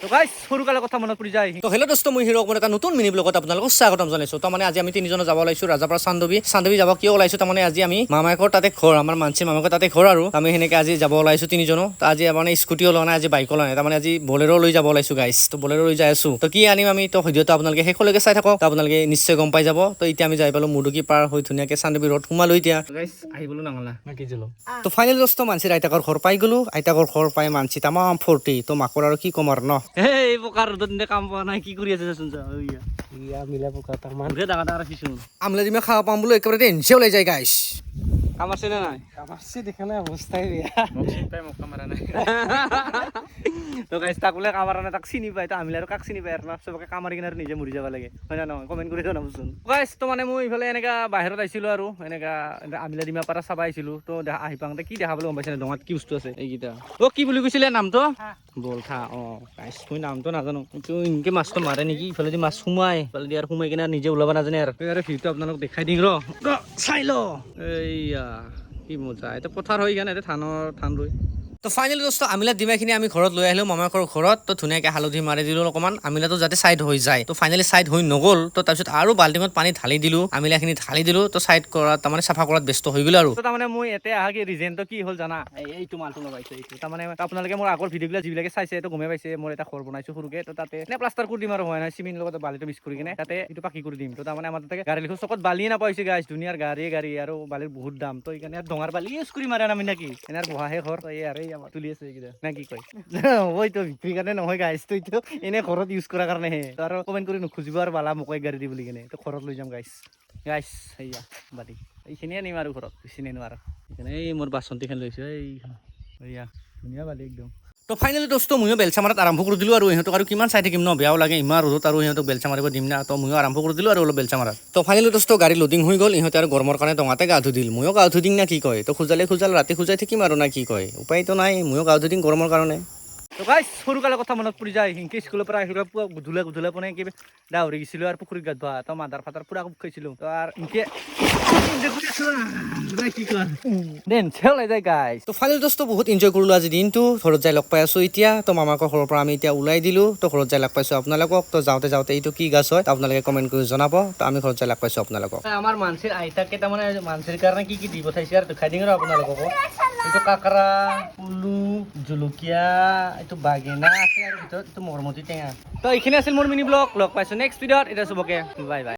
তো গাইস সৰুকালৰ কথা মনত পৰি যায়। তো হেল্ল' দোস্ত, মই হিৰ অকমান এটা নতুন মিনি ব্লগত আপোনালোকক স্বাগতম জনাইছো। তাৰমানে আজি আমি তিনিজন যাব ওলাইছো ৰাজাপাৰা চান্দবী যাব কিয় ওলাইছো, তাৰমানে আজি আমি মামাকৰ তাতে ঘৰ, আমাৰ মানসিৰ মামাকৰ তাতে ঘৰ আৰু আমি সেনেকে আজি যাব ওলাইছো তিনিজনো। তো আজি মানে স্কুটিও লোৱা নাই, আজি বাইকো লোৱা নাই, তাৰমানে আজি বলেৰো লৈ যাব ওলাইছো গাইস। তো বলেৰো লৈ যাই আছো। তো কি আনিম আমি, তো ভিডিঅ'টো আপোনালোকে শেষলৈকে চাই থাকক, আপোনালোকে নিশ্চয় গম পাই যাব। তো এতিয়া আমি যাই পালো মুৰ্দুকি পাৰ হৈ ধুনীয়াকে চান্দবী ৰোড সোমালো। এতিয়া গাইস আহিবলো নাঙলা কি দিলো। তো ফাইনেল দোস্ত মানসিৰ আইতাকৰ ঘৰ পাই গলো। আইতাকৰ ঘৰ পাই মানসি তামাম ফূৰ্তি। তো মাকৰ আৰু কি কম আৰু ন, এই পকাৰ ৰ'দত কাম পোৱা নাই, কি কৰি আছে চোন মিলা পকা তামান ডাঙৰ কিছু আমলা দিমে খাওয়া পাম বলে একেবারে টেনশন ওলাই যায় গাইস। কাম আছে না নাই? কাম আছে, দেখা নাই অবস্থাই বেয়া, মোক চিন্তাই মোক কামাৰা নাই। তো গাইস তাক বোলে কামাৰা নাই, তাক চিনি পায়। তো আমিলা আৰু কাক চিনি পায় আৰু না, চবকে কামাৰি কিনে আৰু নিজে মৰি যাব লাগে, হয় না নহয়? কমেন্ট কৰি জনাবচোন গাইস। তো মানে মই ইফালে এনেকা বাহিৰত আইছিলো আৰু এনেকা আমিলা দিমা পাৰা চাবা আইছিলো। তো আহি পাওঁতে কি দেখা পালো গম পাইছে না, ডঙাত কি বস্তু আছে এইকেইটা। অ কি বুলি কৈছিলে নামটো? বলথা। অ গাইস মই নামটো নাজানো, কিন্তু ইনকে মাছটো মাৰে নেকি। ইফালে দি মাছ সোমাই, ইফালে দি আৰু সোমাই কিনে নিজে ওলাব নাজানে আৰু ভিউটো আপোনালোক দেখাই দিম ৰ চাই ল। এইয়া কি মজা, এটা পথাৰ হৈ কেনে ধান ৰুই। তো ফাইনেলি দোস্ত আমিলা ডিমাখিনি আমি ঘৰত লৈ আহিলো মামাকৰ ঘৰত। তো ধুনীয়াকৈ হালধি মাৰি দিলো অকণমান, আমিলাটো যাতে চাইড হৈ যায়। তো ফাইনেলি চাইড হৈ নগ'ল। তো তাৰপিছত আৰু বাল্টিঙত পানী ঢালি দিলো, আমিলাখিনি ঢালি দিলো। তো চাইড কৰাত তাৰমানে চাফা কৰাত ব্যস্ত হৈ গ'লো আৰু। তো তাৰমানে মই ইয়াতে আহা কি ৰিজেনটো কি হ'ল জানা, এইটো মালটো লগাইছে এইটো। তাৰমানে আপোনালোকে মোৰ আগৰ ভিডিঅ'বিলাক যিবিলাকে চাইছে এইটো গমেই পাইছে, মই এটা ঘৰ বনাইছো সৰুকে। তো তাতে এনে প্লাষ্টাৰ কৰি দিম আৰু হয় নাই, চিমেণ্ট লগত বালিটো মিক্স কৰি কিনে তাতে এইটো পাকি কৰি দিম। তো তাৰমানে আমাৰ তাতে গাড়ী লিখো চকত বালিয়ে নাপাইছে গাইছ, দুনিয়াৰ গাড়ী আৰু বালিৰ বহুত দাম। তো এইকাৰণে ডঙাৰ বালি ইউজ কৰি মাৰে আমি নাকি এনাৰ বহাহে ঘৰ। এই আৰু এই আমাৰ তুলি আছে এইকেইটা না কি কয়। ওইতো বিক্ৰীৰ কাৰণে নহয় গাইছ, তো এইটো এনে ঘৰত ইউজ কৰাৰ কাৰণেহে। তো আৰু কমেণ্ট কৰি নুখুজিব আৰু বালা মোক গাড়ী দি বুলি কিনে। তো ঘৰত লৈ যাম গাইছ। সেয়া বালি এইখিনিয়ে নিম আৰু ঘৰত, বেছি নিনো আৰু। সেইকাৰণে এই মোৰ বাচন্তিখন লৈছো, এইয়া ধুনীয়া বালি একদম। তো ফাইনেলি দোস্ত ময়ো বেলচা মাৰাত আৰম্ভ কৰি দিলোঁ আৰু ইহঁতক আৰু কিমান চাই থাকিম ন, বেয়াও লাগে ইমান ৰ'দত আৰু ইহঁতক বেলচা মাৰিব দিম না। তো ময়ো আৰম্ভ কৰি দিলোঁ আৰু অলপ বেলচা মাৰাত। তো ফাইনেলি দোস্ত গাড়ী লোডিং হৈ গ'ল, ইহঁতে আৰু গৰমৰ কাৰণে ডঙাতে গা ধুই দিল, ময়ো গা ধুই দিম না কি কয়। তো খোজালে ৰাতি খোজাই থাকিম আৰু না কি কয়, উপায়তো নাই, ময়ো গা ধুই দিম গৰমৰ কাৰণে। তো গাইছ সৰুকালৰ কথা মনত পৰি যায়। সিংকে স্কুলৰ পৰা আহিলে পুৱা গধূলা পোনে কিবা ডাউৰি গৈছিলোঁ আৰু পুখুৰীত গা ধোৱা। তো মাদাৰ ফাদাৰ পুৰা কোব খাইছিলোঁ। তো আৰু ইনকে তো ফাইনেল দোস্ত বহুত এনজয় কৰিলোঁ আজি দিনটো। ঘৰত যাই লগ পাই আছোঁ এতিয়া। তো মামাকৰ ঘৰৰ পৰা আমি এতিয়া ওলাই দিলোঁ। তো ঘৰত যাই লগ পাইছোঁ আপোনালোকক। তো যাওঁতে এইটো কি গাছ হয় আপোনালোকে কমেণ্ট কৰি জনাব। তো আমি ঘৰত যাই লগ পাইছোঁ আপোনালোকক। আমাৰ মানসিৰ আইতাকে তাৰমানে মানসিৰ কাৰণে কি কি দি পঠাইছে আৰু দেখাই দিম আৰু আপোনালোকক। এইটো কাকৰা, পুলু, জলকীয়া, এইটো বাগেনা আছে আৰু ভিতৰত এইটো মৰমতি টেঙা। তো এইখিনি আছিল মোৰ মিনি ব্লগ। লগ পাইছোঁ নেক্সট ভিডিঅ'ত। এতিয়া চবকে বাই বাই।